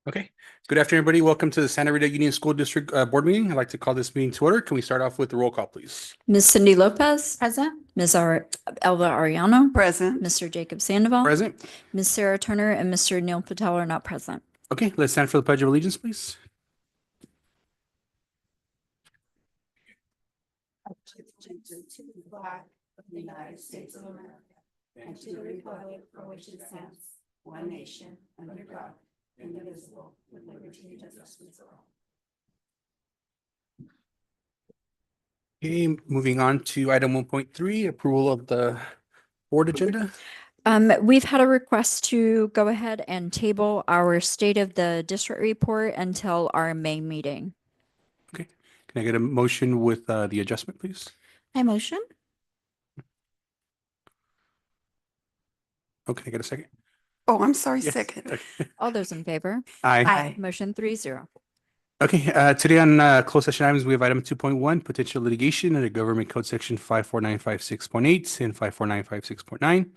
Okay. Good afternoon, everybody. Welcome to the Santa Rita Union School District Board meeting. I'd like to call this meeting to order. Can we start off with the roll call, please? Ms. Cindy Lopez. Present. Ms. Elva Ariano. Present. Mr. Jacob Sandoval. Present. Ms. Sarah Turner and Mr. Neil Patel are not present. Okay, let's stand for the Pledge of Allegiance, please. To the flag of the United States of America and to the republic for which it stands, one nation, under God, indivisible, with liberty and justice for all. Okay, moving on to item 1.3, approval of the board agenda. We've had a request to go ahead and table our State of the District report until our May meeting. Okay, can I get a motion with the adjustment, please? I motion. Okay, can I get a second? Oh, I'm sorry, Yes. second. Okay. All those in favor? Aye. Motion 3-0. Okay, today on closed session items, we have item 2.1, potential litigation under Government Code Section 54956.8 and 54956.9.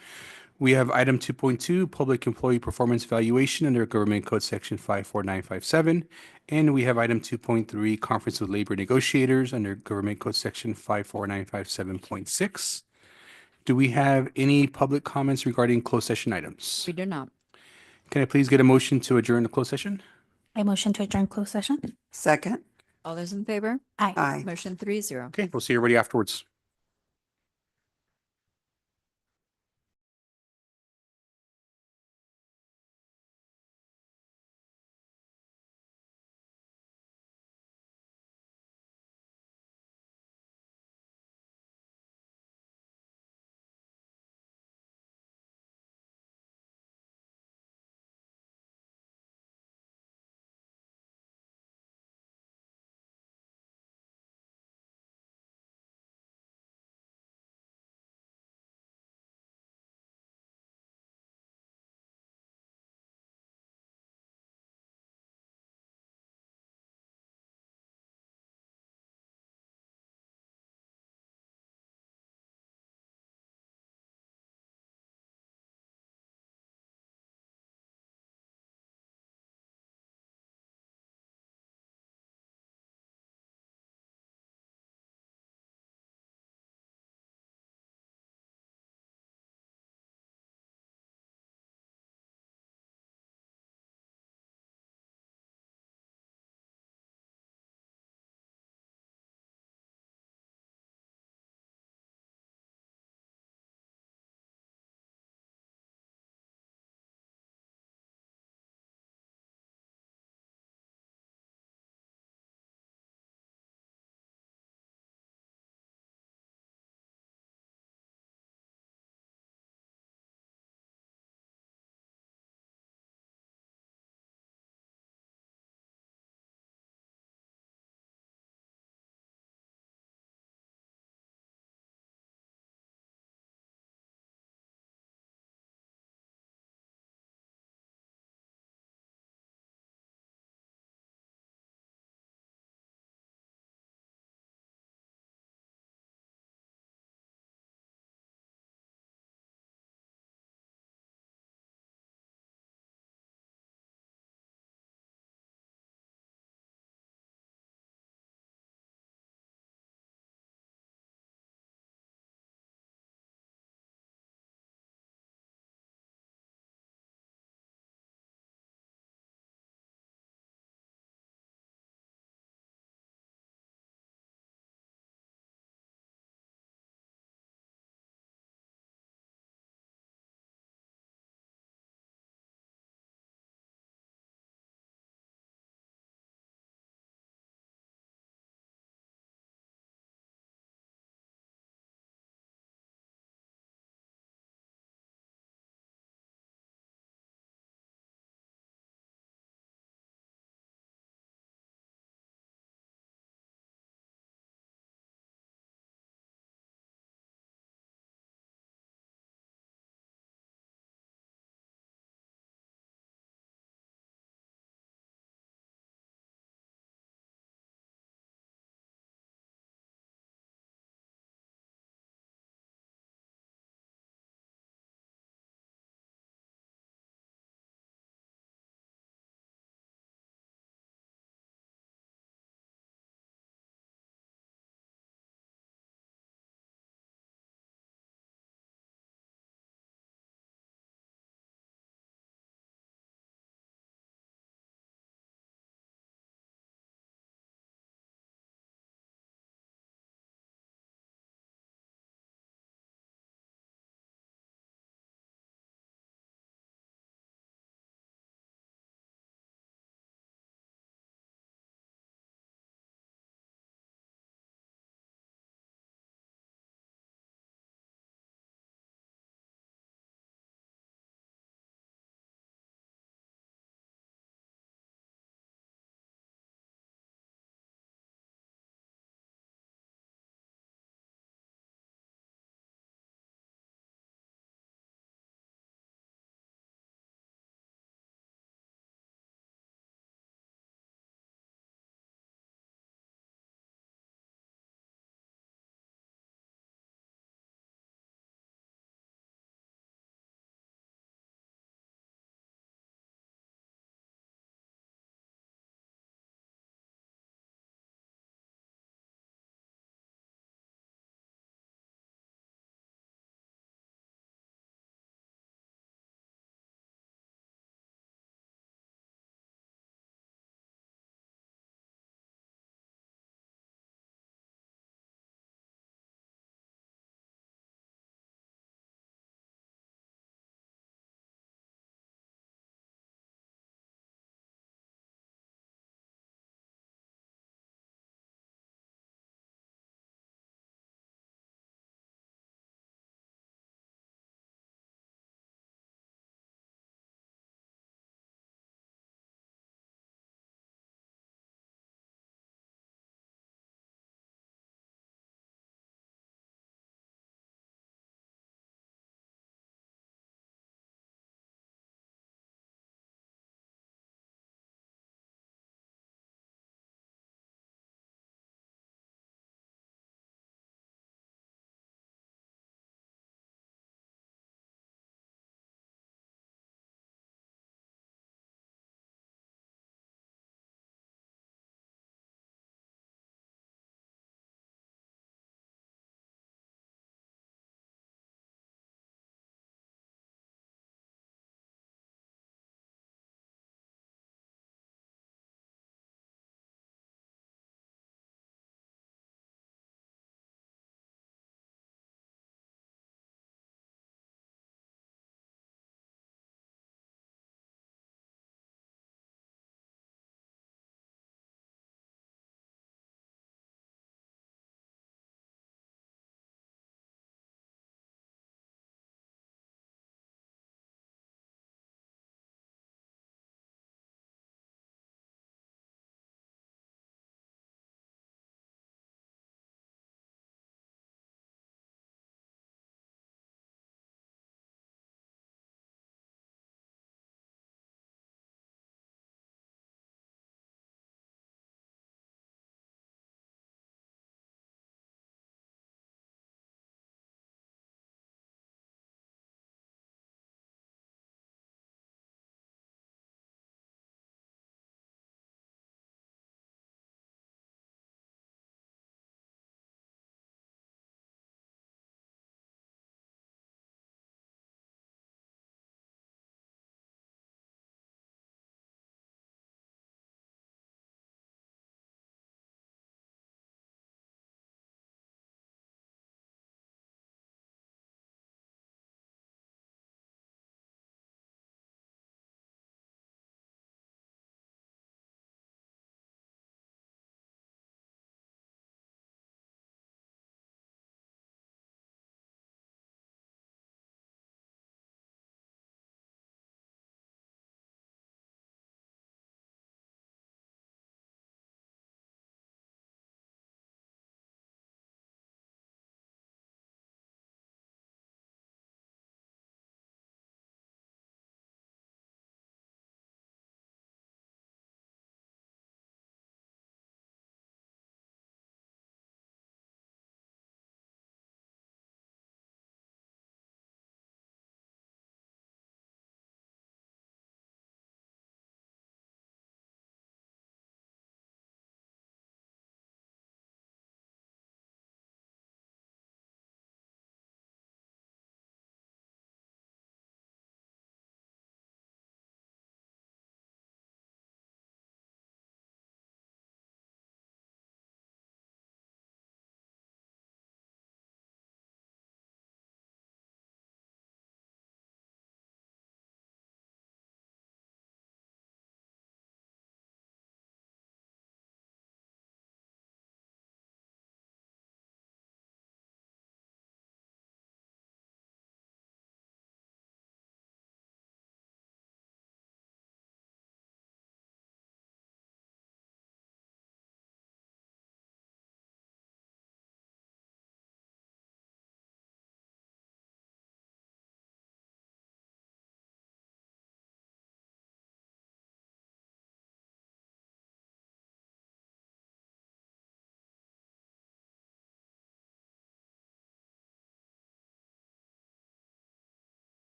We have item 2.2, public employee performance evaluation under Government Code Section 54957. And we have item 2.3, conference with labor negotiators under Government Code Section 54957.6. Do we have any public comments regarding closed session items? We do not. Can I please get a motion to adjourn the closed session? I motion to adjourn closed session. Second. All those in favor? Aye. Motion 3-0. Okay, we'll see everybody afterwards.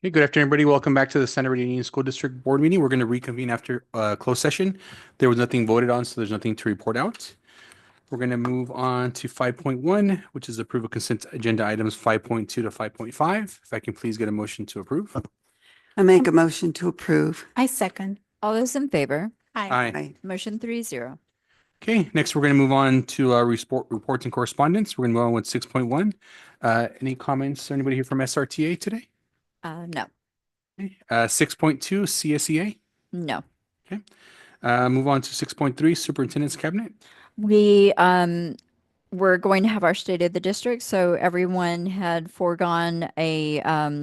Hey, good afternoon, everybody. Welcome back to the Santa Bernardino Union School District Board meeting. We're going to reconvene after closed session. There was nothing voted on, so there's nothing to report out. We're going to move on to 5.1, which is approve of consent agenda items 5.2 to 5.5. If I can please get a motion to approve. I make a motion to approve. I second. All those in favor? Aye. Aye. Aye. Motion 3-0. Okay, next we're going to move on to our reports and correspondence. We're going to move on with 6.1. Any comments? Anybody here from SRTA today? No. 6.2 CSEA. No. Move on to 6.3 Superintendent's Cabinet. We we're going to have our state of the district, so everyone had foregone a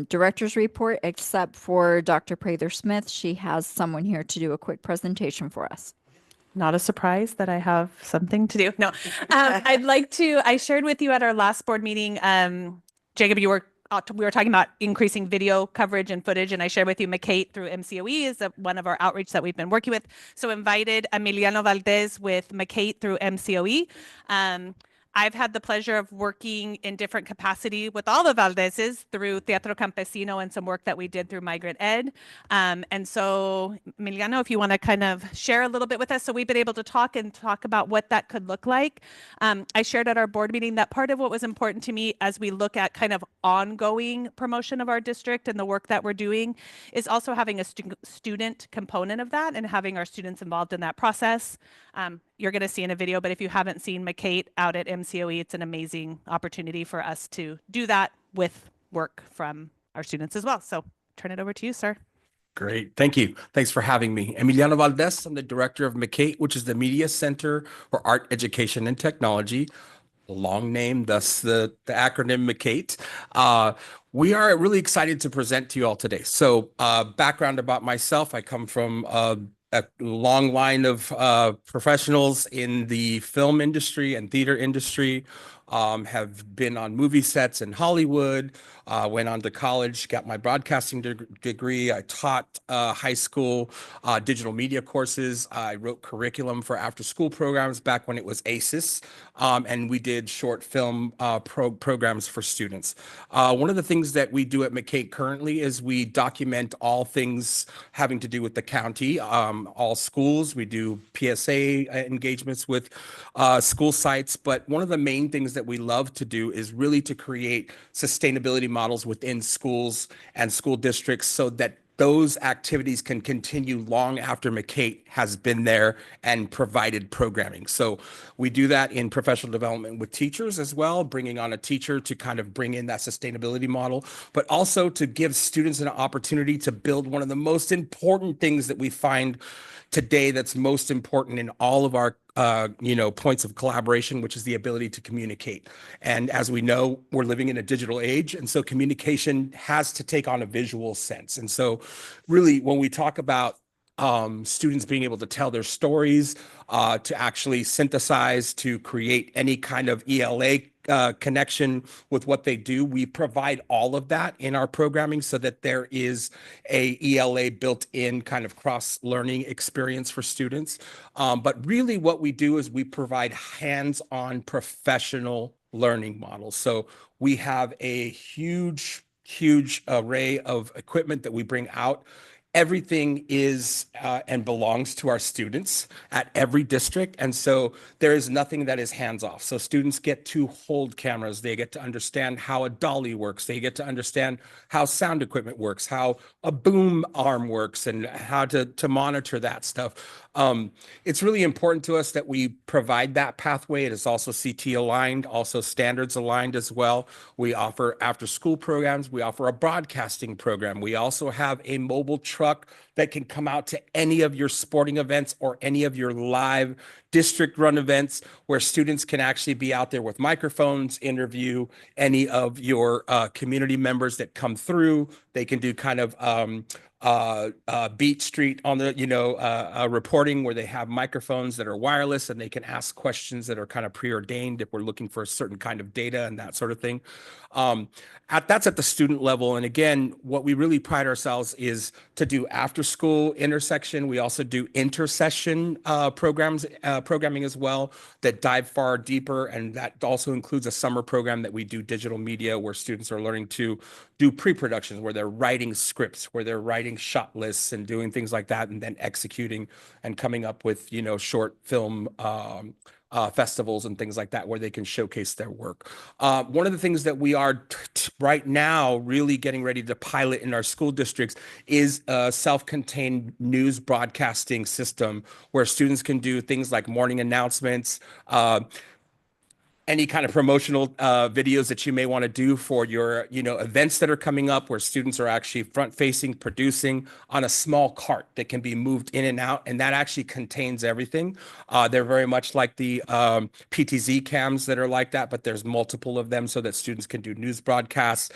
director's report except for Dr. Prather Smith. She has someone here to do a quick presentation for us. Not a surprise that I have something to do. No, I shared with you at our last board meeting, Jacob, we were talking about increasing video coverage and footage, and I shared with you McCate through MCOE is one of our outreach that we've been working with. So invited Emiliano Valdez with McCate through MCOE. I've had the pleasure of working in different capacity with all the Valdezes through Teatro Campesino and some work that we did through Migrant Ed. And so, Emiliano, if you want to kind of share a little bit with us. So we've been able to talk about what that could look like. I shared at our board meeting that part of what was important to me as we look at kind of ongoing promotion of our district and the work that we're doing is also having a student component of that and having our students involved in that process. You're going to see in a video, but if you haven't seen McCate out at MCOE, it's an amazing opportunity for us to do that with work from our students as well. So turn it over to you, sir. Great. Thank you. Thanks for having me. Emiliano Valdez. I'm the director of McCate, which is the Media Center for Art Education and Technology. Long name, thus the acronym McCate. We are really excited to present to you all today. So background about myself, I come from a long line of professionals in the film industry and theater industry, have been on movie sets in Hollywood, went on to college, got my broadcasting degree. I taught high school digital media courses. I wrote curriculum for after school programs back when it was ACES, and we did short film programs for students. One of the things that we do at McCate currently is we document all things having to do with the county, all schools. We do PSA engagements with school sites, but one of the main things that we love to do is really to create sustainability models within schools and school districts so that those activities can continue long after McCate has been there and provided programming. So we do that in professional development with teachers as well, bringing on a teacher to kind of bring in that sustainability model, but also to give students an opportunity to build one of the most important things that we find today that's most important in all of our points of collaboration, which is the ability to communicate. And as we know, we're living in a digital age, and so communication has to take on a visual sense. And so really, when we talk about students being able to tell their stories, to actually synthesize, to create any kind of ELA connection with what they do, we provide all of that in our programming so that there is a ELA built-in kind of cross-learning experience for students. But really what we do is we provide hands-on professional learning models. So we have a huge array of equipment that we bring out. Everything is and belongs to our students at every district. And so there is nothing that is hands off. So students get to hold cameras. They get to understand how a dolly works. They get to understand how sound equipment works, how a boom arm works, and how to monitor that stuff. It's really important to us that we provide that pathway. It is also CT aligned, also standards aligned as well. We offer after school programs. We offer a broadcasting program. We also have a mobile truck that can come out to any of your sporting events or any of your live district run events where students can actually be out there with microphones, interview any of your community members that come through. They can do kind of Beat Street on the, reporting where they have microphones that are wireless and they can ask questions that are kind of preordained if we're looking for a certain kind of data and that sort of thing. That's at the student level. And again, what we really pride ourselves is to do after after school intersection. We also do intercession programming as well that dive far deeper. And that also includes a summer program that we do digital media where students are learning to do pre-productions, where they're writing scripts, where they're writing shot lists and doing things like that, and then executing and coming up with, short film festivals and things like that where they can showcase their work. One of the things that we are right now really getting ready to pilot in our school districts is a self-contained news broadcasting system where students can do things like morning announcements, any kind of promotional videos that you may want to do for your, events that are coming up where students are actually front facing, producing on a small cart that can be moved in and out. And that actually contains everything. They're very much like the PTZ cams that are like that, but there's multiple of them so that students can do news broadcasts,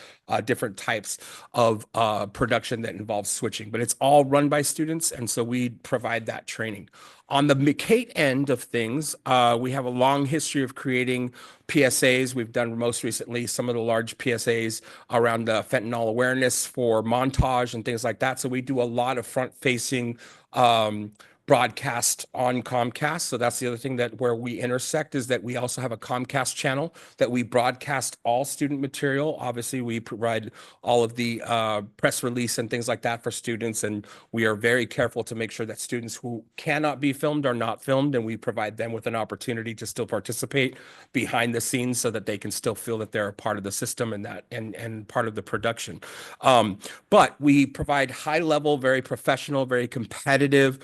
different types of production that involves switching, but it's all run by students. And so we provide that training. On the McCate end of things, we have a long history of creating PSAs. We've done most recently some of the large PSAs around fentanyl awareness for Montage and things like that. So we do a lot of front-facing broadcast on Comcast. So that's the other thing that where we intersect is that we also have a Comcast channel that we broadcast all student material. Obviously, we provide all of the press release and things like that for students. And we are very careful to make sure that students who cannot be filmed are not filmed. And we provide them with an opportunity to still participate behind the scenes so that they can still feel that they're a part of the system and that and part of the production. But we provide high level, very professional, very competitive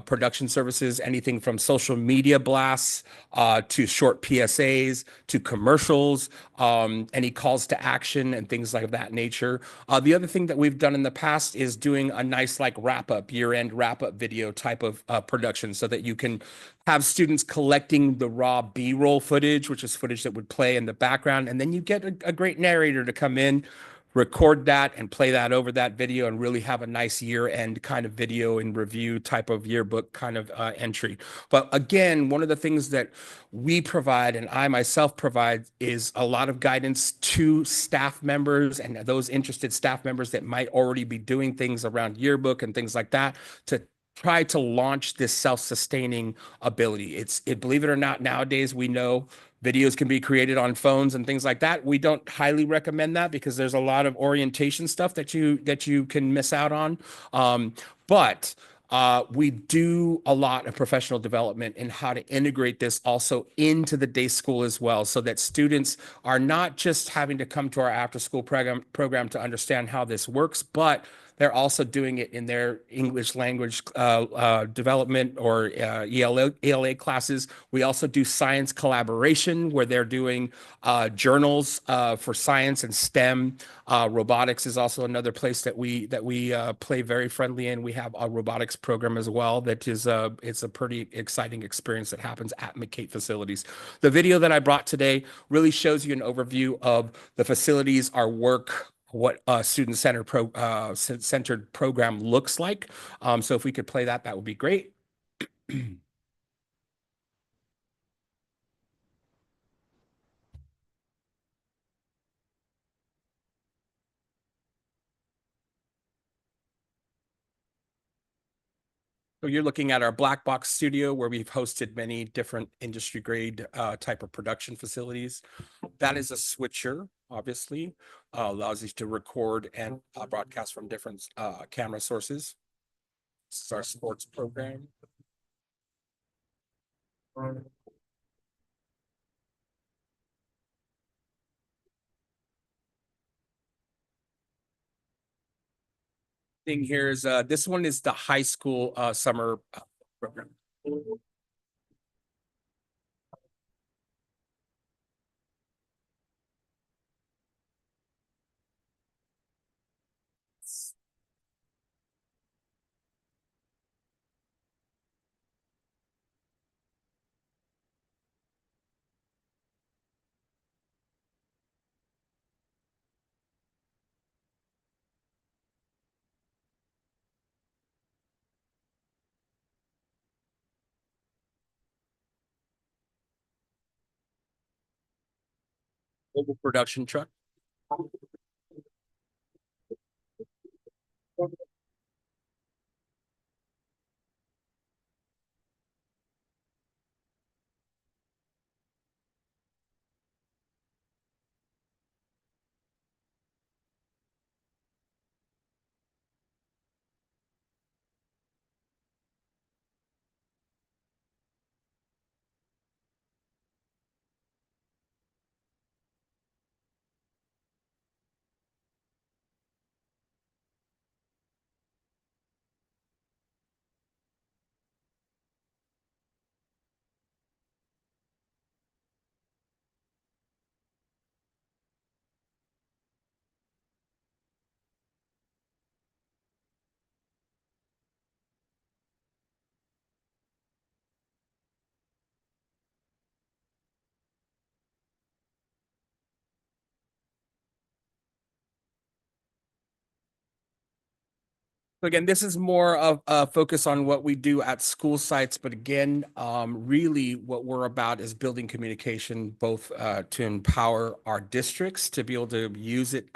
production services, anything from social media blasts to short PSAs to commercials, any calls to action and things like that nature. The other thing that we've done in the past is doing a nice like year-end wrap-up video type of production so that you can have students collecting the raw B-roll footage, which is footage that would play in the background, and then you get a great narrator to come in, record that and play that over that video and really have a nice year-end kind of video and review type of yearbook kind of entry. But again, one of the things that we provide and I myself provide is a lot of guidance to staff members and those interested staff members that might already be doing things around yearbook and things like that to try to launch this self-sustaining ability. Believe it or not, nowadays we know videos can be created on phones and things like that. We don't highly recommend that because there's a lot of orientation stuff that you can miss out on. But we do a lot of professional development in how to integrate this also into the day school as well, so that students are not just having to come to our after school program to understand how this works, but they're also doing it in their English language development or ELA classes. We also do science collaboration where they're doing journals for science and STEM. Robotics is also another place that we play very friendly in. We have a robotics program as well that is it's a pretty exciting experience that happens at McCate facilities. The video that I brought today really shows you an overview of the facilities, our work, what a student-centered program looks like. So if we could play that, that would be great. So you're looking at our black box studio where we've hosted many different industry grade type of production facilities. That is a switcher, obviously, allows us to record and broadcast from different camera sources. This is our sports program. Thing here is this one is the high school summer program. Mobile production truck. So again, this is more of a focus on what we do at school sites, but again, really what we're about is building communication, both to empower our districts to be able to use it,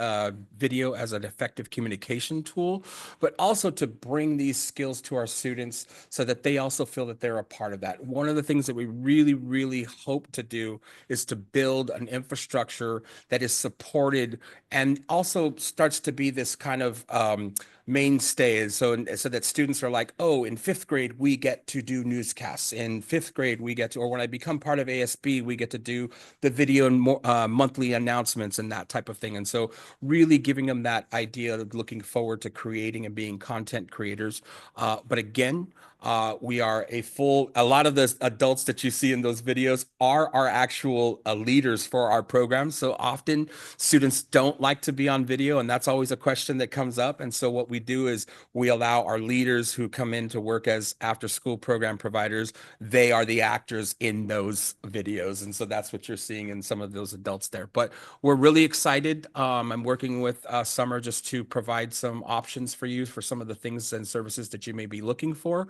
video as an effective communication tool, but also to bring these skills to our students so that they also feel that they're a part of that. One of the things that we really, really hope to do is to build an infrastructure that is supported and also starts to be this kind of mainstay. And so that students are like, oh, in 5th grade, we get to do newscasts. In 5th grade, we get to, or when I become part of ASB, we get to do the video and monthly announcements and that type of thing. And so really giving them that idea of looking forward to creating and being content creators. But again, we are a lot of the adults that you see in those videos are our actual leaders for our programs. So often students don't like to be on video, and that's always a question that comes up. And so what we do is we allow our leaders who come in to work as after school program providers, they are the actors in those videos. And so that's what you're seeing in some of those adults there. But we're really excited. I'm working with Summer just to provide some options for you for some of the things and services that you may be looking for.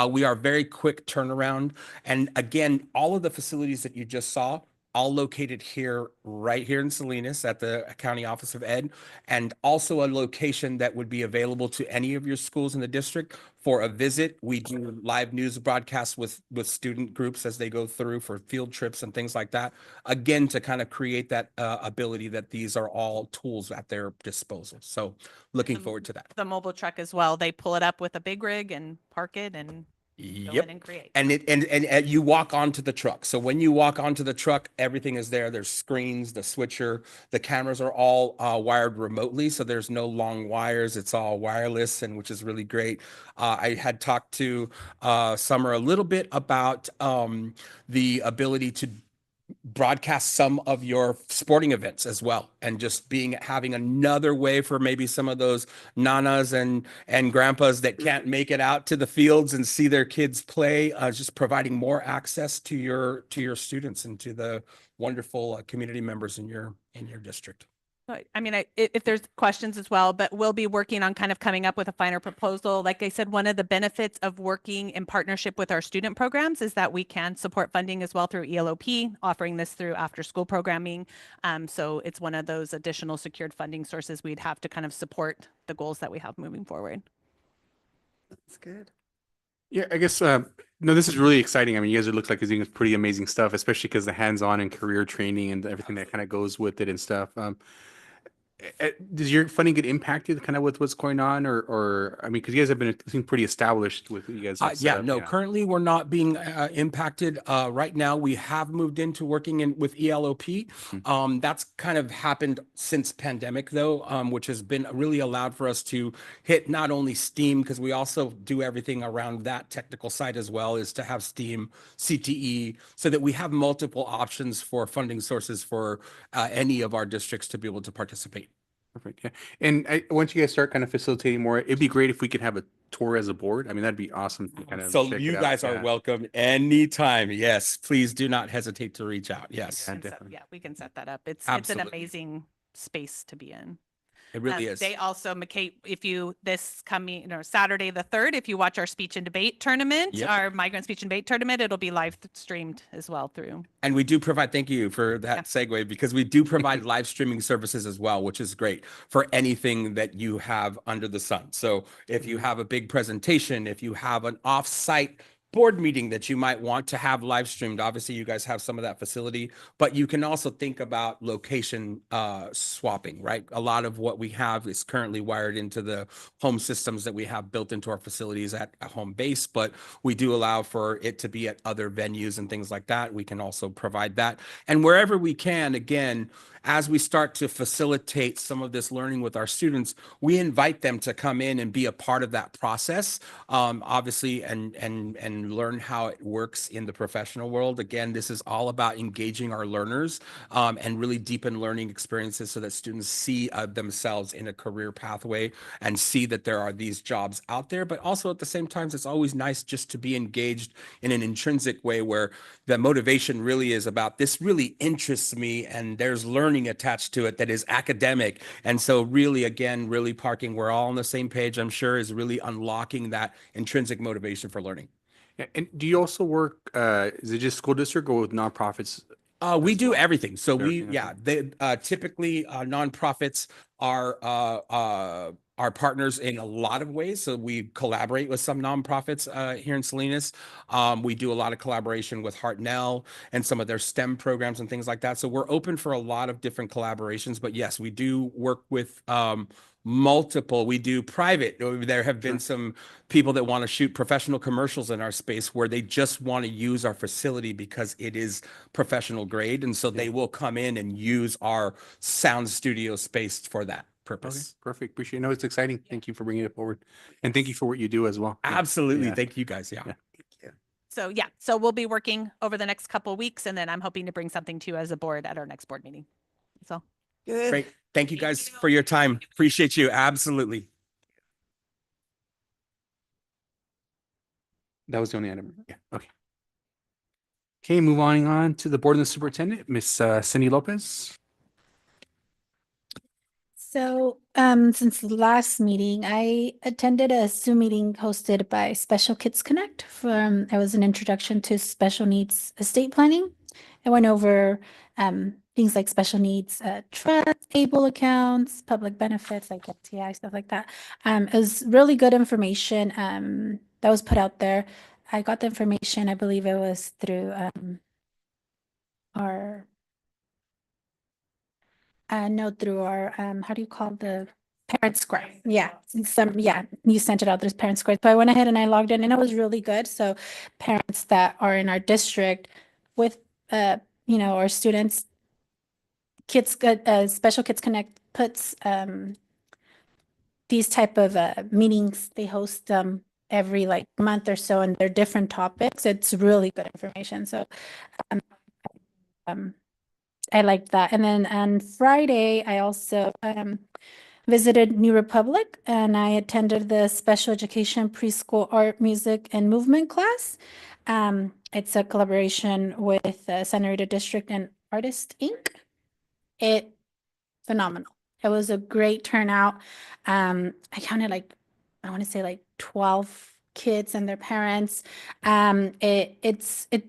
We are very quick turnaround. And again, all of the facilities that you just saw, all located here, right here in Salinas at the County Office of Ed, and also a location that would be available to any of your schools in the district for a visit. We do live news broadcasts with student groups as they go through for field trips and things like that. Again, to kind of create that ability that these are all tools at their disposal. So looking forward to that. The mobile truck as well. They pull it up with a big rig and park it and go in and create. And and you walk onto the truck. So when you walk onto the truck, everything is there. There's screens, the switcher, the cameras are all wired remotely. So there's no long wires. It's all wireless, and which is really great. I had talked to Summer a little bit about the ability to broadcast some of your sporting events as well, and just having another way for maybe some of those nanas and grandpas that can't make it out to the fields and see their kids play, just providing more access to your students and to the wonderful community members in your district. I mean, if there's questions as well, but we'll be working on kind of coming up with a finer proposal. Like I said, one of the benefits of working in partnership with our student programs is that we can support funding as well through ELOP, offering this through after school programming. So it's one of those additional secured funding sources we'd have to kind of support the goals that we have moving forward. That's good. Yeah, I guess, no, this is really exciting. I mean, you guys look like you're doing pretty amazing stuff, especially because the hands-on and career training and everything that kind of goes with it and stuff. Does your funding get impacted kind of with what's going on, or I mean, because you guys have been seem pretty established with you guys. Currently we're not being impacted. Right now we have moved into working with ELOP. That's kind of happened since pandemic though, which has been really allowed for us to hit not only STEAM, because we also do everything around that technical side as well, is to have STEAM, CTE, so that we have multiple options for funding sources for any of our districts to be able to participate. Perfect. Yeah. And once you guys start kind of facilitating more, it'd be great if we could have a tour as a board. I mean, that'd be awesome to kind of So check you it out. guys are welcome anytime. Yes, please do not hesitate to reach out. Yes, Yeah. We can set that up. It's Absolutely. an amazing space to be in. it really is. They also, McKay, if you this coming, Saturday the 3rd, if you watch our speech and debate tournament, Yep. our migrant speech and debate tournament, it'll be live streamed as well through. And we do provide, thank you for that segue, because we do provide live streaming services as well, which is great for anything that you have under the sun. So if you have a big presentation, if you have an off-site board meeting that you might want to have live streamed, obviously you guys have some of that facility, but you can also think about location swapping, right? A lot of what we have is currently wired into the home systems that we have built into our facilities at home base, but we do allow for it to be at other venues and things like that. We can also provide that. And wherever we can, again, as we start to facilitate some of this learning with our students, we invite them to come in and be a part of that process, obviously, and and learn how it works in the professional world. Again, this is all about engaging our learners and really deepen learning experiences so that students see themselves in a career pathway and see that there are these jobs out there. But also at the same time, it's always nice just to be engaged in an intrinsic way where the motivation really is about this really interests me and there's learning attached to it that is academic. And so really, again, really parking, we're all on the same page, I'm sure, is really unlocking that intrinsic motivation for learning. Yeah, and do you also work, is it just school district or with nonprofits? We as do well? everything. So we, Everything, yeah, okay. they typically nonprofits are our partners in a lot of ways. So we collaborate with some nonprofits here in Salinas. We do a lot of collaboration with Hartnell and some of their STEM programs and things like that. So we're open for a lot of different collaborations. But yes, we do work with multiple. We do private. There have been some people that want to shoot professional commercials in our space where they just want to use our facility because it is professional grade. And so they will come in and use our sound studio space for that Okay, purpose. perfect. Appreciate it. No, it's exciting. Thank you for bringing it forward. And thank you for what you do as well. Yeah. Absolutely. Yeah. Thank you guys. Yeah. Yeah. Thank you. So yeah, so we'll be working over the next couple of weeks, and then I'm hoping to bring something to you as a board at our next board meeting. So Good. Great. Thank you guys for your time. Appreciate you. Absolutely. That was the only item. Yeah. Okay. Okay, move on to the board and the superintendent, Miss Cindy Lopez. So, since the last meeting, I attended a Zoom meeting hosted by Special Kids Connect. It was an introduction to special needs estate planning. I went over things like special needs trust, able accounts, public benefits like FTI, stuff like that. It was really good information that was put out there. I got the information, I believe it was through our through our how do you call the parent square? Yeah, you sent it out. There's parent square. So I went ahead and I logged in and it was really good. So parents that are in our district with our students, Special Kids Connect puts these type of meetings. They host every like month or so, and they're different topics. It's really good information. So I liked that. And then on Friday, I also visited New Republic and I attended the special education preschool art, music, and movement class. It's a collaboration with Santa Rita District and Artist Inc. Phenomenal. It was a great turnout. I counted I want to say 12 kids and their parents. It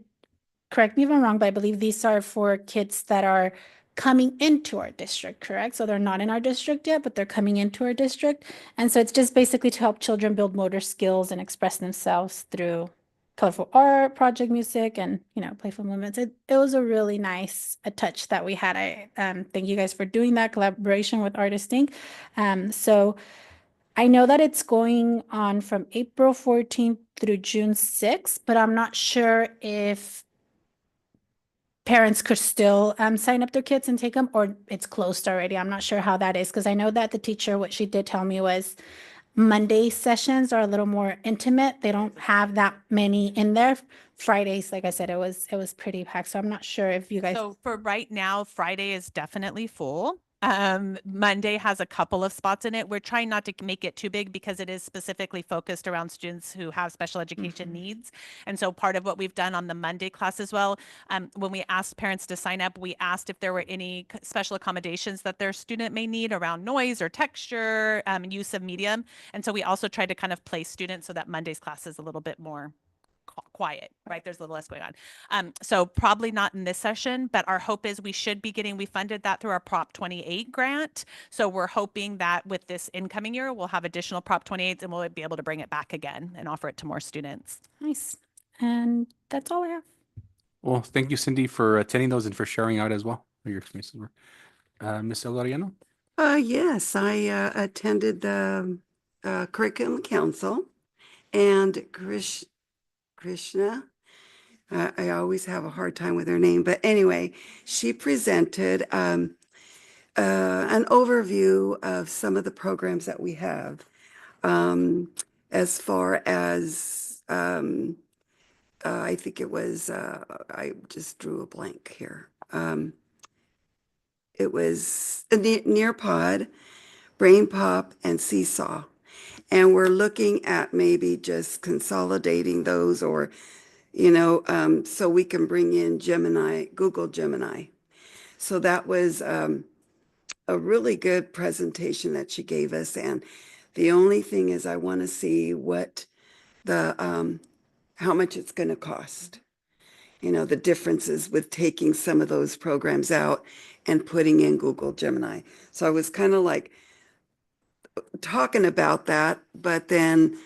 correct me if I'm wrong, but I believe these are for kids that are coming into our district, correct? So they're not in our district yet, but they're coming into our district. And so it's just basically to help children build motor skills and express themselves through colorful art, project music, and playful movements. It was a really nice touch that we had. I thank you guys for doing that collaboration with Artist Inc. So I know that it's going on from April 14th through June 6th, but I'm not sure if parents could still sign up their kids and take them, or it's closed already. I'm not sure how that is, because I know that the teacher, what she did tell me was Monday sessions are a little more intimate. They don't have that many in there. Fridays, like I said, it was pretty packed. So I'm not sure if you guys. So for right now, Friday is definitely full. Monday has a couple of spots in it. We're trying not to make it too big because it is specifically focused around students who have special education needs. And so part of what we've done on the Monday class as well, when we asked parents to sign up, we asked if there were any special accommodations that their student may need around noise or texture, use of medium. And so we also tried to kind of place students so that Monday's class is a little bit more quiet, right? There's a little less going on. So probably not in this session, but our hope is we funded that through our Prop 28 grant. So we're hoping that with this incoming year, we'll have additional Prop 28s and we'll be able to bring it back again and offer it to more students. Nice. And that's all I have. Well, thank you, Cindy, for attending those and for sharing out as well what your experiences were. Ms. Elariano? Yes, I attended the curriculum council, and Krishna, I always have a hard time with her name, but anyway, she presented an overview of some of the programs that we have, as far as I think it was, I just drew a blank here. It was a Nearpod, Brain Pop, and Seesaw. And we're looking at maybe just consolidating those, or, so we can bring in Gemini, Google Gemini. So that was a really good presentation that she gave us. And the only thing is I want to see what how much it's going to cost. The differences with taking some of those programs out and putting in Google Gemini. So I was kind of like talking about that, but then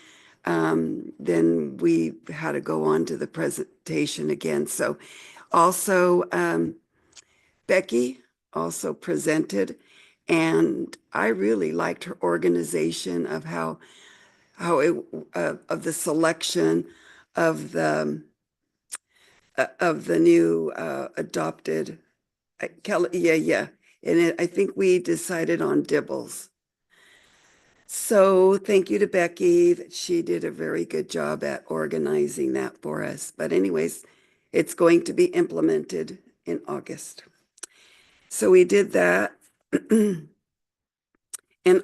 we had to go on to the presentation again. So also Becky also presented, and I really liked her organization of how it of the selection of the new adopted Kelly. Yeah. And I think we decided on Dibbles. So thank you to Becky that she did a very good job at organizing that for us. But anyways, it's going to be implemented in August. So we did that. And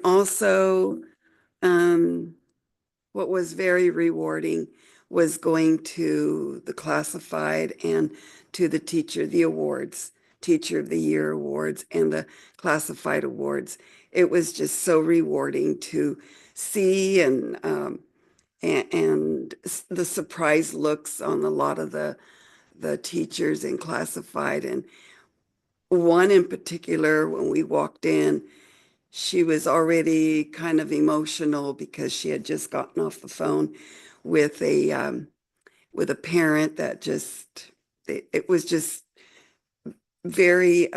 also, what was very rewarding was going to the classified and to the the awards, Teacher of the Year awards and the classified awards. It was just so rewarding to see, and the surprise looks on a lot of the teachers in classified. And one in particular, when we walked in, she was already kind of emotional because she had just gotten off the phone with a parent that just, it was just very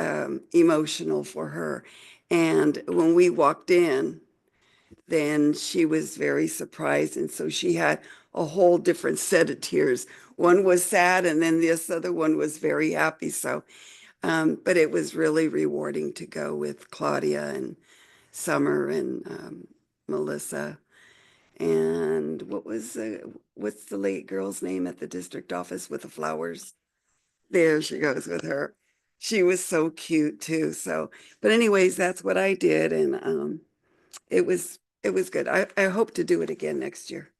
emotional for her. And when we walked in, then she was very surprised. And so she had a whole different set of tears. One was sad, and then this other one was very happy. So, but it was really rewarding to go with Claudia and Summer and Melissa. And what's the late girl's name at the district office with the flowers? There she goes with her. She was so cute too. So, but anyways, that's what I did. And it was good. I hope to do it again next year.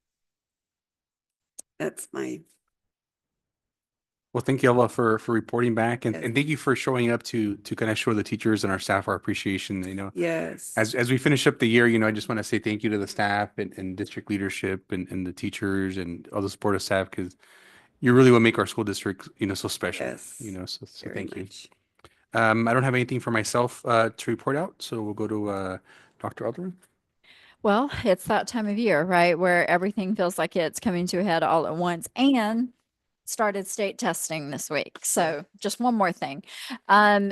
That's my. Well, thank you, Ella, for reporting back, and, Yes. and thank you for showing up to kind of show the teachers and our staff our appreciation. Yes. As we finish up the year, I just want to say thank you to the staff and district leadership and the teachers and all the supportive staff, because you're really what make our school district, so special. Yes. So Very thank you. much. I don't have anything for myself to report out, so we'll go to Dr. Alderman. Well, it's that time of year, right, where everything feels like it's coming to a head all at once, and started state testing this week. So just one more thing.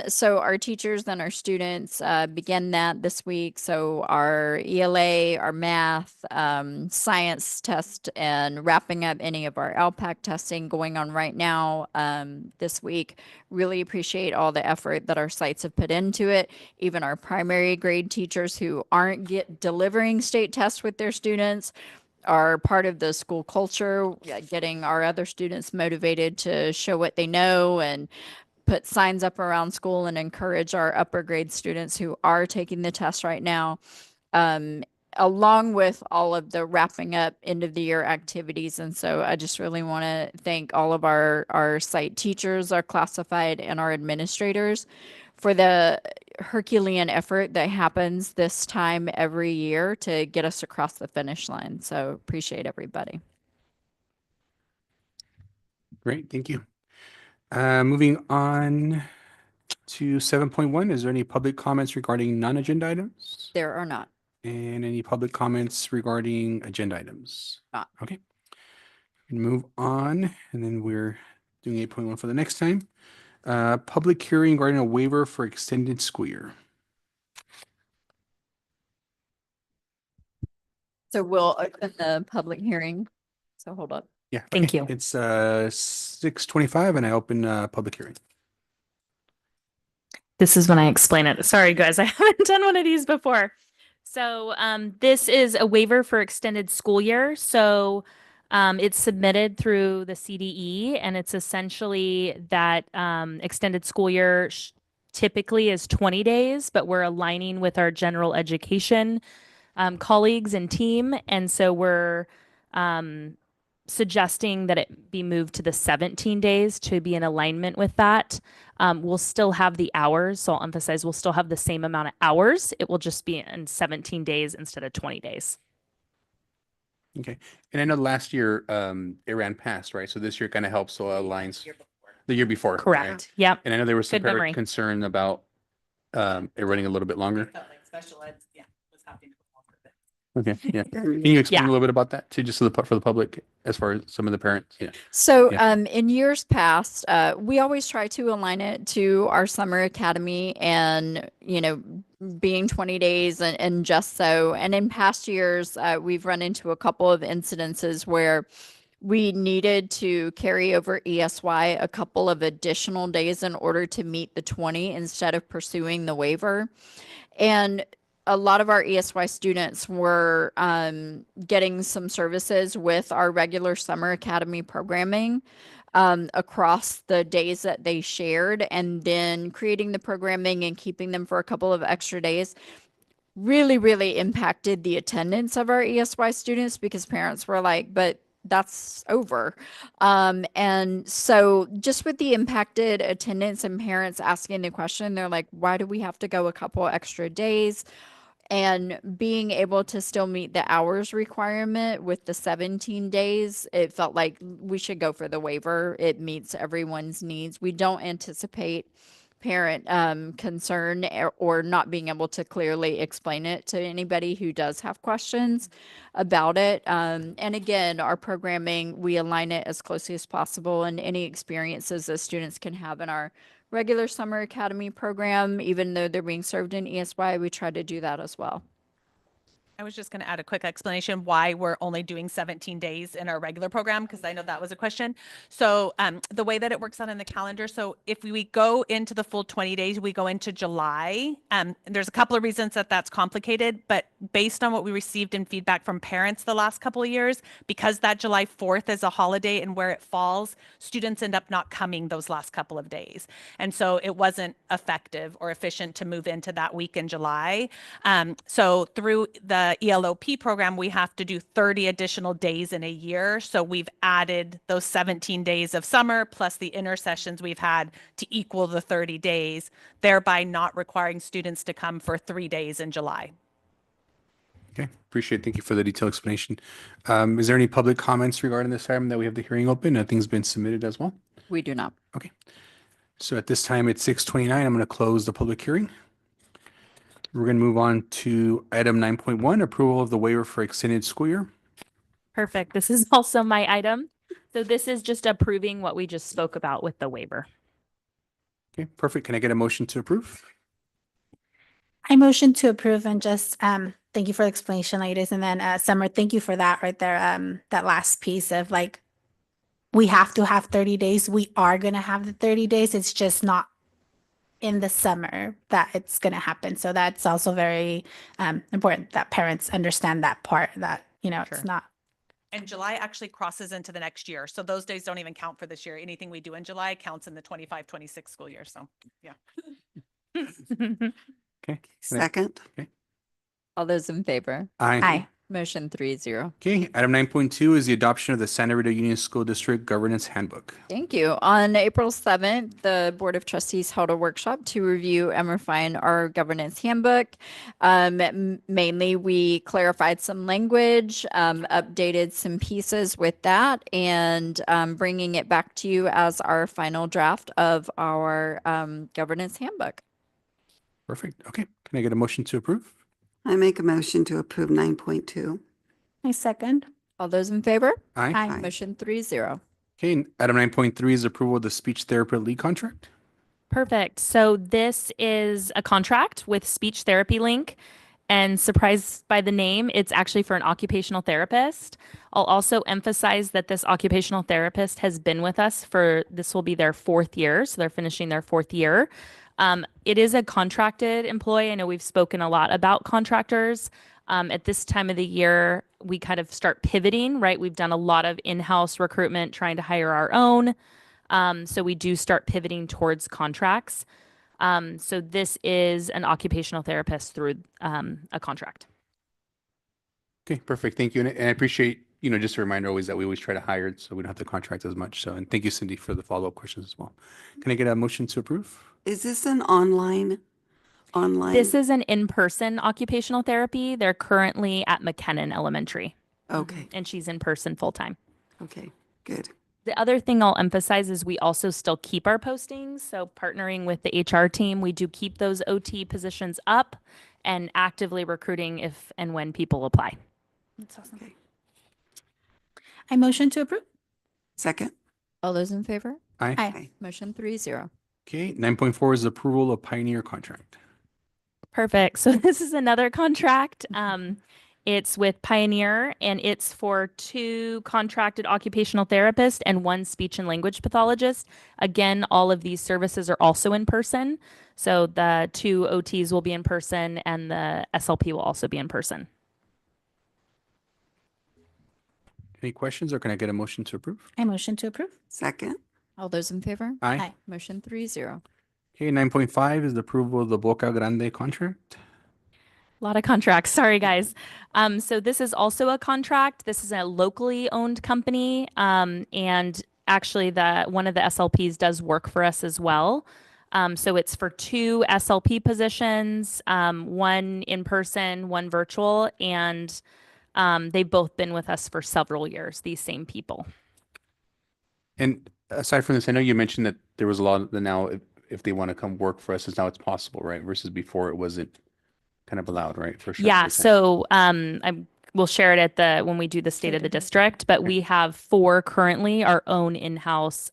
So our teachers and our students began that this week. So our ELA, our math, science test, and wrapping up any of our LPAC testing going on right now this week. Really appreciate all the effort that our sites have put into it. Even our primary grade teachers who aren't delivering state tests with their students are part of the school culture, getting our other students motivated to show what they know and put signs up around school and encourage our upper grade students who are taking the test right now, along with all of the wrapping up end of the year activities. And so I just really want to thank all of our site teachers, our classified, and our administrators for the Herculean effort that happens this time every year to get us across the finish line. So appreciate everybody. Great, thank you. Moving on to 7.1, is there any public comments regarding non-agenda items? There are not. And any public comments regarding agenda items? Not. Okay. And move on, and then we're doing 8.1 for the next time. Public hearing regarding a waiver for extended school year. So we'll open the public hearing. So hold up. Yeah. Thank you. It's 6:25 and I open public hearing. This is when I explain it. Sorry, guys, I haven't done one of these before. So this is a waiver for extended school year. So It's submitted through the CDE, and it's essentially that extended school year typically is 20 days, but we're aligning with our general education colleagues and team. And so we're suggesting that it be moved to the 17 days to be in alignment with that. We'll still have the hours. So I'll emphasize we'll still have the same amount of hours. It will just be in 17 days instead of 20 days. Okay. And I know last year it ran past, right? So this year kind of helps, so aligns the year before. right? Correct. Yep. And I know there was some Good memory. concern about it running a little bit longer. Special ed, yeah, was happening. Okay, yeah. Can you explain a little bit about that too, just so for the public, as far as some of the parents? Yeah. So, Yeah. in years past, we always try to align it to our summer academy and, being 20 days and just so. And in past years, we've run into a couple of incidences where we needed to carry over ESY a couple of additional days in order to meet the 20 instead of pursuing the waiver. And a lot of our ESY students were getting some services with our regular summer academy programming across the days that they shared, and then creating the programming and keeping them for a couple of extra days really, really impacted the attendance of our ESY students, because parents were like, but that's over. And so just with the impacted attendance and parents asking the question, they're like, why do we have to go a couple extra days? And being able to still meet the hours requirement with the 17 days, it felt like we should go for the waiver. It meets everyone's needs. We don't anticipate parent concern or not being able to clearly explain it to anybody who does have questions about it. And again, our programming, we align it as closely as possible, and any experiences that students can have in our regular summer academy program, even though they're being served in ESY, we try to do that as well. I was just going to add a quick explanation why we're only doing 17 days in our regular program, because I know that was a question. So the way that it works out in the calendar, so if we go into the full 20 days, we go into July. And there's a couple of reasons that that's complicated, but based on what we received in feedback from parents the last couple of years, because that July 4th is a holiday and where it falls, students end up not coming those last couple of days. And so it wasn't effective or efficient to move into that week in July. So through the ELOP program, we have to do 30 additional days in a year. So we've added those 17 days of summer plus the intersessions we've had to equal the 30 days, thereby not requiring students to come for 3 days in July. Okay, appreciate it. Thank you for the detailed explanation. Is there any public comments regarding this item that we have the hearing open? Nothing's been submitted as well. We do not. Okay. So at this time, it's 6:29. I'm going to close the public hearing. We're going to move on to item 9.1, approval of the waiver for extended school year. Perfect. This is also my item. So this is just approving what we just spoke about with the waiver. Okay, perfect. Can I get a motion to approve? I motion to approve, and just thank you for the explanation, ladies. And then Summer, thank you for that right there. That last piece of like, we have to have 30 days. We are going to have the 30 days. It's just not in the summer that it's going to happen. So that's also very important that parents understand that part, that, it's not. And July actually crosses into the next year. So those days don't even count for this year. Anything we do in July counts in the 25-26 school year. So yeah. Okay. Second. Okay. All those in favor? Aye. Motion 3-0. Okay, item 9.2 is the adoption of the Santa Rita Union School District Governance Handbook. Thank you. On April 7th, the Board of Trustees held a workshop to review and refine our governance handbook. Mainly, we clarified some language, updated some pieces with that, and bringing it back to you as our final draft of our governance handbook. Perfect. Okay, can I get a motion to approve? I make a motion to approve 9.2. I second. All those in favor? Aye. Aye. Motion 3-0. Okay, and item 9.3 is approval of the speech therapy lead contract. Perfect. So this is a contract with Speech Therapy Link, and surprised by the name, it's actually for an occupational therapist. I'll also emphasize that this occupational therapist has been with us this will be their 4th year. So they're finishing their 4th year. It is a contracted employee. I know we've spoken a lot about contractors. At this time of the year, we kind of start pivoting, right? We've done a lot of in-house recruitment, trying to hire our own. So we do start pivoting towards contracts. So this is an occupational therapist through a contract. Okay, perfect. Thank you. And I appreciate, just a reminder always that we always try to hire so we don't have to contract as much. So, and thank you, Cindy, for the follow-up questions as well. Can I get a motion to approve? Is this an online? This is an in-person occupational therapy. They're currently at McKinnon Elementary, Okay, and she's in person full-time. okay, good. The other thing I'll emphasize is we also still keep our postings. So partnering with the HR team, we do keep those OT positions up and actively recruiting if and when people apply. That's awesome. Okay. I motion to approve. Second? All those in favor? Aye. Aye. Motion 3-0. Okay, 9.4 is approval of Pioneer contract. Perfect. So this is another contract. It's with Pioneer, and it's for 2 contracted occupational therapists and 1 speech and language pathologist. Again, all of these services are also in person. So the 2 OTs will be in person and the SLP will also be in person. Any questions or can I get a motion to approve? I motion to approve. Second? All those in favor? Aye. Aye. Motion 3-0. Okay, 9.5 is the approval of the Boca Grande contract. A lot of contracts. Sorry, guys. So this is also a contract. This is a locally owned company. And actually one of the SLPs does work for us as well. So it's for 2 SLP positions, 1 in person, 1 virtual. And they've both been with us for several years, these same people. And aside from this, I know you mentioned that there was a lot of the now, if they want to come work for us, now it's possible, right? Versus before it wasn't kind of allowed, right? For sure. Yeah. So we'll share it at when we do the state of the district, but we have 4 currently our own in-house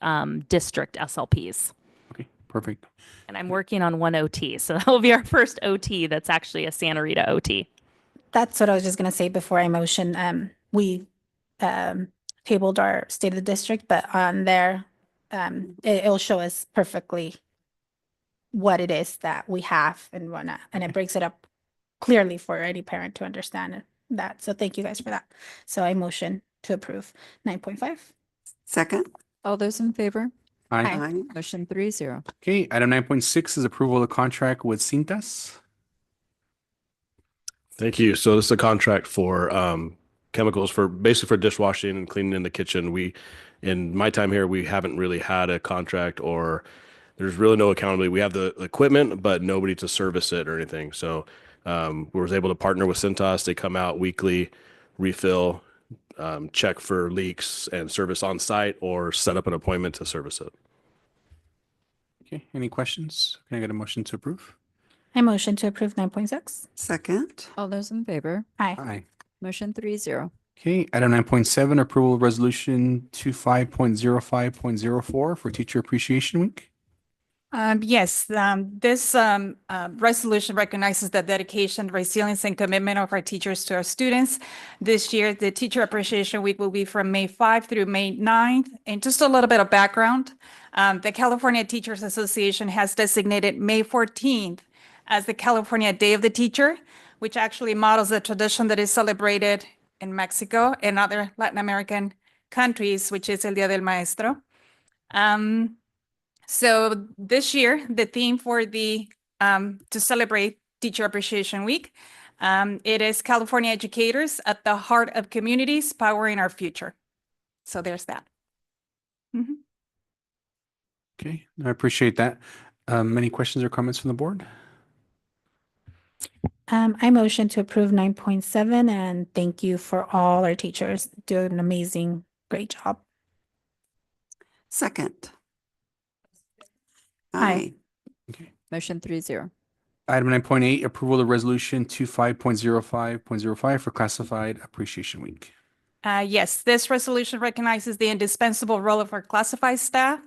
district SLPs. Okay, perfect. And I'm working on 1 OT. So that will be our first OT that's actually a Santa Rita OT. That's what I was just going to say before I motion. We tabled our state of the district, but on there, it'll show us perfectly what it is that we have and whatnot. And it breaks it up clearly for any parent to understand that. So thank you guys for that. So I motion to approve 9.5. Second? All those in favor? Aye. Aye. Motion 3-0. Okay, item 9.6 is approval of the contract with Cintas. Thank you. So this is a contract for chemicals for basically for dishwashing and cleaning in the kitchen. In my time here, we haven't really had a contract or there's really no accountability. We have the equipment, but nobody to service it or anything. So we was able to partner with Cintas. They come out weekly, refill, check for leaks and service on site or set up an appointment to service it. Okay, any questions? Can I get a motion to approve? I motion to approve 9.6. Second? All those in favor? Aye. Aye. Motion 3-0. Okay, item 9.7, approval of resolution 25.05.04 for Teacher Appreciation Week. Yes, this resolution recognizes the dedication, resilience, and commitment of our teachers to our students. This year, the Teacher Appreciation Week will be from May 5 through May 9th. And just a little bit of background, the California Teachers Association has designated May 14th as the California Day of the Teacher, which actually models the tradition that is celebrated in Mexico and other Latin American countries, which is El Día del Maestro. So this year, the theme for the to celebrate Teacher Appreciation Week, it is California Educators at the Heart of Communities, Powering Our Future. So there's that. Mhm. Okay, I appreciate that. Any questions or comments from the board? I motion to approve 9.7 and thank you for all our teachers doing an amazing, great job. Second? Aye. Okay. Motion 3-0. Item 9.8, approval of resolution 25.05.05 for Classified Appreciation Week. Yes, this resolution recognizes the indispensable role of our classified staff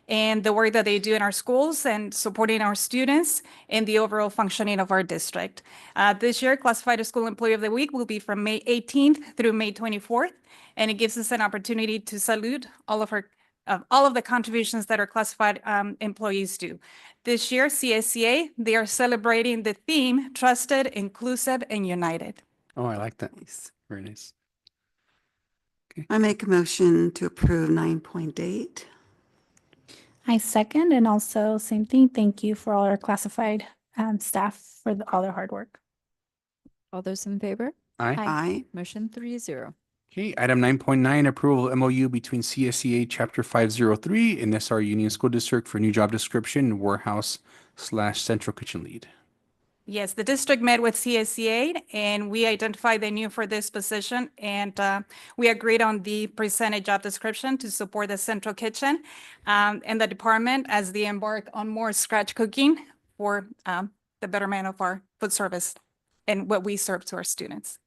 and the work that they do in our schools and supporting our students and the overall functioning of our district. This year, Classified School Employee of the Week will be from May 18th through May 24th, and it gives us an opportunity to salute all of the contributions that our classified employees do. This year, CSCA, they are celebrating the theme, Trusted, Inclusive, and United. Oh, I like that. Very nice. I make a motion to approve 9.8. I second, and also same thing. Thank you for all our classified staff for all their hard work. All those in favor? Aye. Aye. Motion 3-0. Okay, item 9.9, approval of MOU between CSEA Chapter 503 and SR Union School District for new job description, warehouse/central kitchen lead. Yes, the district met with CSEA and we identified the need for this position and we agreed on the presented job description to support the central kitchen and the department as they embark on more scratch cooking for the betterment of our food service and what we serve to our students.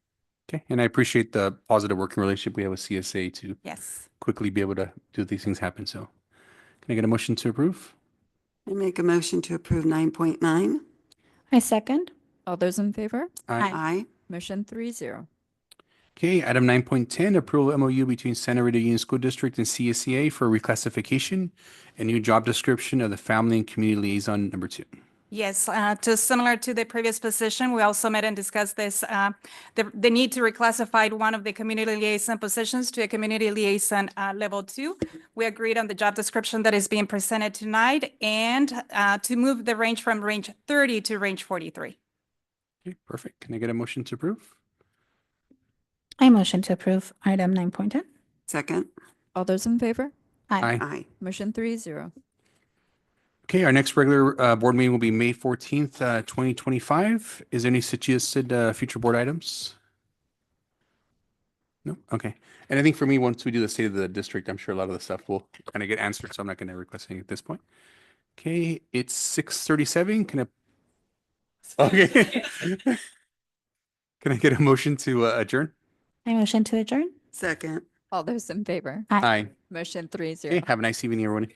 Okay, and I appreciate the positive working relationship we have with CSA to Yes. quickly be able to do these things happen. So can I get a motion to approve? I make a motion to approve 9.9. I second. All those in favor? Aye. Motion 3-0. Okay, item 9.10, approval MOU between Santa Rita Union School District and CSEA for reclassification and new job description of the Family and Community Liaison number 2. Yes, just similar to the previous position, we also met and discussed this, the need to reclassify one of the community liaison positions to a community liaison level 2. We agreed on the job description that is being presented tonight and to move the range from range 30 to range 43. Okay, perfect. Can I get a motion to approve? I motion to approve item 9.10. Second. All those in favor? Aye. Aye. Motion 3-0. Okay, our next regular board meeting will be May 14th, 2025. Is there any suggested future board items? No? Okay. And I think for me, once we do the state of the district, I'm sure a lot of the stuff will kind of get answered, so I'm not going to request anything at this point. Okay, it's 6:37. Can I? Okay. Can I get a motion to adjourn? I motion to adjourn. Second. All those in favor? Aye. Motion 3-0. Okay, have a nice evening, everyone.